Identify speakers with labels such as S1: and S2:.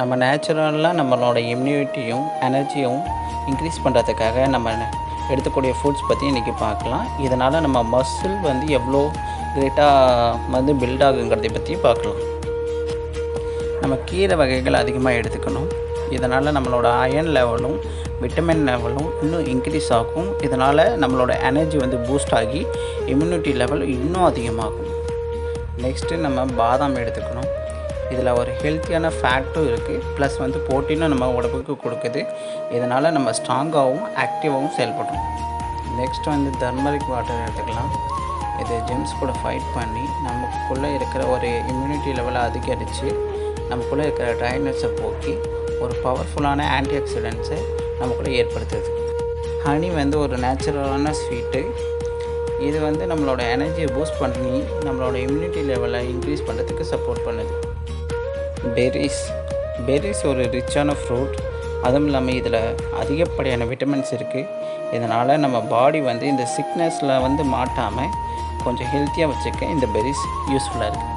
S1: நம்ம நேச்சுரலாக நம்மளோட இம்யூனிட்டியும் எனர்ஜியும் இன்க்ரீஸ் பண்ணுறதுக்காக நம்ம எடுத்துக்கூடிய ஃபுட்ஸ் பற்றி இன்றைக்கி பார்க்கலாம். இதனால் நம்ம மசில் வந்து எவ்வளோ கிரேட்டாக வந்து பில்ட் ஆகுங்கிறதை பற்றி பார்க்கலாம். நம்ம கீரை வகைகள் அதிகமாக எடுத்துக்கணும். இதனால் நம்மளோட அயர்ன் லெவலும் விட்டமின் லெவலும் இன்னும் இன்க்ரீஸ் ஆகும். இதனால் நம்மளோட எனர்ஜி வந்து பூஸ்ட் ஆகி இம்யூனிட்டி லெவல் இன்னும் அதிகமாகும். நெக்ஸ்ட்டு நம்ம பாதாம் எடுத்துக்கணும். இதில் ஒரு ஹெல்த்தியான ஃபேக்ட்டும் இருக்குது, ப்ளஸ் வந்து ப்ரோட்டீனும் நம்ம உடம்புக்கு கொடுக்குது. இதனால் நம்ம ஸ்ட்ராங்காகவும் ஆக்டிவாகவும் செயல்படுறோம். நெக்ஸ்ட் வந்து டர்மரிக் வாட்டர் எடுத்துக்கலாம். இது ஜெம்ஸ் கூட ஃபைட் பண்ணி நமக்குள்ளே இருக்கிற ஒரு இம்யூனிட்டி லெவலை அதிகரித்து நமக்குள்ளே இருக்கிற ட்ரைனஸை போக்கி ஒரு பவர்ஃபுல்லான ஆன்டி ஆக்சிடென்ட்ஸை நமக்குள்ளே ஏற்படுத்துது. ஹனி வந்து ஒரு நேச்சுரலான ஸ்வீட்டு. இது வந்து நம்மளோட எனர்ஜியை பூஸ்ட் பண்ணி நம்மளோட இம்யூனிட்டி லெவலை இன்க்ரீஸ் பண்ணுறதுக்கு சப்போர்ட் பண்ணுது. பெர்ரிஸ் ஒரு ரிச்சான ஃப்ரூட். அதுவும் இல்லாமல் இதில் அதிகப்படியான விட்டமின்ஸ் இருக்குது. இதனால் நம்ம பாடி வந்து இந்த சிக்னஸில் வந்து மாட்டாமல் கொஞ்சம் ஹெல்த்தியாக வச்சுக்க இந்த பெர்ரிஸ் யூஸ்ஃபுல்லாக இருக்குது.